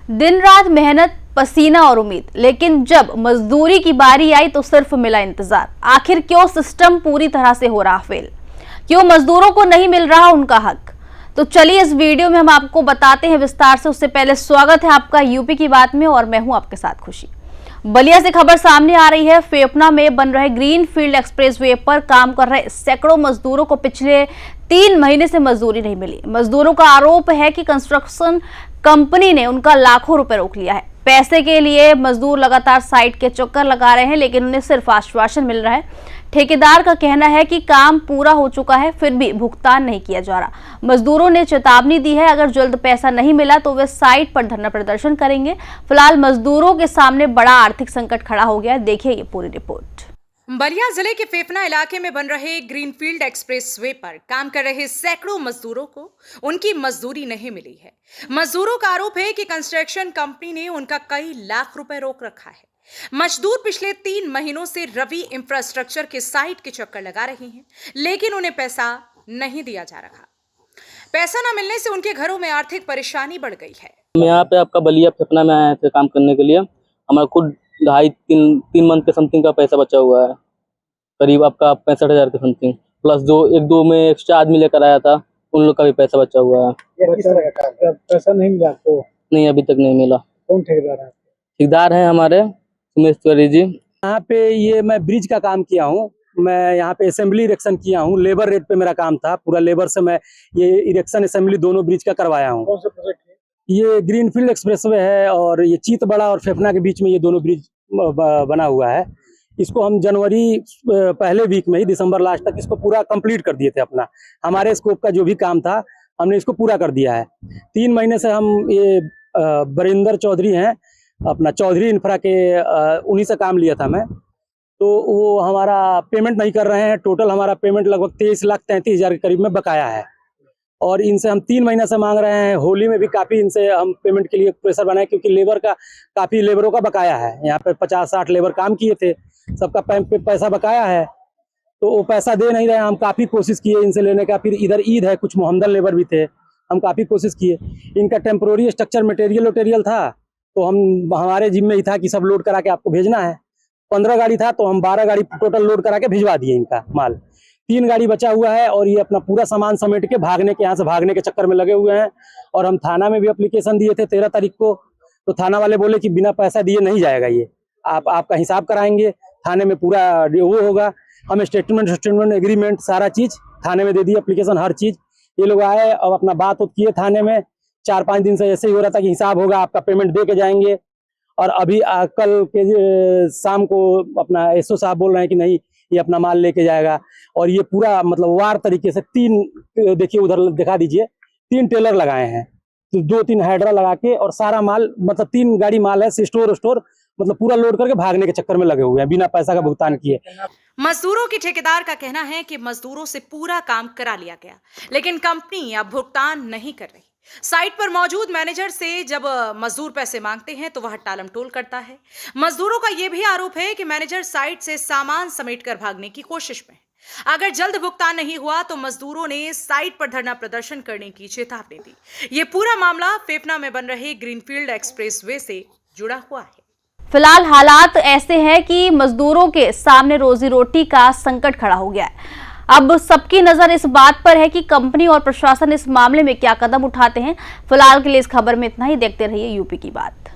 दिन रात मेहनत, पसीना और उम्मीद, लेकिन जब मजदूरी की बारी आई तो सिर्फ मिला इंतजार। आखिर क्यों सिस्टम पूरी तरह से हो रहा फेल? क्यों मजदूरों को नहीं मिल रहा उनका हक? तो चलिए इस वीडियो में हम आपको बताते हैं विस्तार से। उससे पहले स्वागत है आपका यूपी की बात में और मैं हूं आपके साथ खुशी। बलिया से खबर सामने आ रही है। फेफना में बन रहे ग्रीन फील्ड एक्सप्रेसवे पर काम कर रहे सैकड़ों मजदूरों को पिछले 3 महीने से मजदूरी नहीं मिली। मजदूरों का आरोप है कि कंस्ट्रक्शन कंपनी ने उनका लाखों रुपए रोक लिया है। पैसे के लिए मजदूर लगातार साइट के चक्कर लगा रहे हैं, लेकिन उन्हें सिर्फ आश्वासन मिल रहा है। ठेकेदार का कहना है कि काम पूरा हो चुका है, फिर भी भुगतान नहीं किया जा रहा। मजदूरों ने चेतावनी दी है, अगर जल्द पैसा नहीं मिला तो वे साइट पर धरना प्रदर्शन करेंगे। फिलहाल मजदूरों के सामने बड़ा आर्थिक संकट खड़ा हो गया है। देखिए ये पूरी रिपोर्ट। बलिया जिले के फेफना इलाके में बन रहे ग्रीनफील्ड एक्सप्रेसवे पर काम कर रहे सैकड़ों मजदूरों को उनकी मजदूरी नहीं मिली है। मजदूरों का आरोप है कि कंस्ट्रक्शन कंपनी ने उनका कई लाख रुपए रोक रखा है। मजदूर पिछले 3 महीनों से रवि इंफ्रास्ट्रक्चर के साइट के चक्कर लगा रहे हैं, लेकिन उन्हें पैसा नहीं दिया जा रहा। पैसा न मिलने से उनके घरों में आर्थिक परेशानी बढ़ गई है। हम यहाँ पे आपका बलिया फेफना में आए थे काम करने के लिए। हमारा खुद 2.5-3 मंथ के समथिंग का पैसा बचा हुआ है, करीब आपका 65,000 के समथिंग, प्लस जो 1-2 में एक्स्ट्रा आदमी लेकर आया था उन लोग का भी पैसा बचा हुआ है। किस तरह का काम? पैसा नहीं मिला आपको? नहीं, अभी तक नहीं मिला। कौन ठेकेदार है? ठेकेदार है हमारे सुमेश तिवारी जी। यहाँ पे ये मैं ब्रिज का काम किया हूँ। मैं यहाँ पे असेंबली इरेक्शन किया हूँ। लेबर रेट पे मेरा काम था। पूरा लेबर से मैं ये इरेक्शन असेंबली दोनों ब्रिज का करवाया हूँ। कौन सा प्रोजेक्ट है? ये ग्रीनफील्ड एक्सप्रेसवे है और ये चीतबड़ा और फेफना के बीच में ये दोनों ब्रिज बना हुआ है। इसको हम जनवरी पहले वीक में ही, दिसंबर लास्ट तक इसको पूरा कंप्लीट कर दिए थे। अपना हमारे स्कोप का जो भी काम था हमने इसको पूरा कर दिया है। 3 महीने से हम ये बरिंदर चौधरी हैं, अपना चौधरी इंफ्रा के, उन्हीं से काम लिया था मैं। तो वो हमारा पेमेंट नहीं कर रहे हैं। टोटल हमारा पेमेंट लगभग 23,33,000 के करीब में बकाया है और इनसे हम 3 महीने से मांग रहे हैं। होली में भी काफ़ी इनसे हम पेमेंट के लिए प्रेशर बनाए, क्योंकि लेबर का काफ़ी लेबरों का बकाया है। यहाँ पे 50-60 लेबर काम किए थे, सबका पैसा बकाया है, तो वो पैसा दे नहीं रहे। हम काफ़ी कोशिश किए इनसे लेने का। फिर इधर ईद है, कुछ मोहम्मदन लेबर भी थे, हम काफ़ी कोशिश किए। इनका टेम्प्रोरी स्ट्रक्चर मटेरियल था, तो हमारे जिम्मे ही था कि सब लोड करा के आपको भेजना है। 15 गाड़ी था तो हम 12 गाड़ी टोटल लोड करा के भिजवा दिए इनका माल। 3 गाड़ी बचा हुआ है और ये अपना पूरा सामान समेट के यहाँ से भागने के चक्कर में लगे हुए हैं। और हम थाना में भी एप्लीकेशन दिए थे 13 तारीख को, तो थाना वाले बोले कि बिना पैसा दिए नहीं जाएगा, ये आपका हिसाब कराएंगे, थाने में पूरा वो होगा। हम स्टेटमेंट एग्रीमेंट सारा चीज थाने में दे दिए, एप्लीकेशन हर चीज। ये लोग आए और अपना बात किए थाने में। 4-5 दिन से ऐसे ही हो रहा था कि हिसाब होगा, आपका पेमेंट दे के जाएंगे। और अभी कल के शाम को अपना एसओ साहब बोल रहे हैं कि नहीं, ये अपना माल लेके जाएगा। और ये पूरा मतलब वार तरीके से 3, देखिए उधर दिखा दीजिए, 3 टेलर लगाए हैं, तो 2-3 हाइड्रा लगा के और सारा माल मतलब 3 गाड़ी माल है, स्टोर मतलब पूरा लोड करके भागने के चक्कर में लगे हुए हैं बिना पैसा का भुगतान किए। मजदूरों के ठेकेदार का कहना है कि मजदूरों से पूरा काम करा लिया गया, लेकिन कंपनी अब भुगतान नहीं कर रही। साइट पर मौजूद मैनेजर से जब मजदूर पैसे मांगते हैं तो वह टालमटोल करता है। मजदूरों का यह भी आरोप है कि मैनेजर साइट से सामान समेटकर भागने की कोशिश में है। अगर जल्द भुगतान नहीं हुआ तो मजदूरों ने साइट पर धरना प्रदर्शन करने की चेतावनी दी। ये पूरा मामला फेफना में बन रहे ग्रीनफील्ड एक्सप्रेसवे से जुड़ा हुआ है। फिलहाल हालात ऐसे हैं कि मजदूरों के सामने रोजी रोटी का संकट खड़ा हो गया है। अब सबकी नजर इस बात पर है कि कंपनी और प्रशासन इस मामले में क्या कदम उठाते हैं। फिलहाल के लिए इस खबर में इतना ही। देखते रहिए यूपी की बात।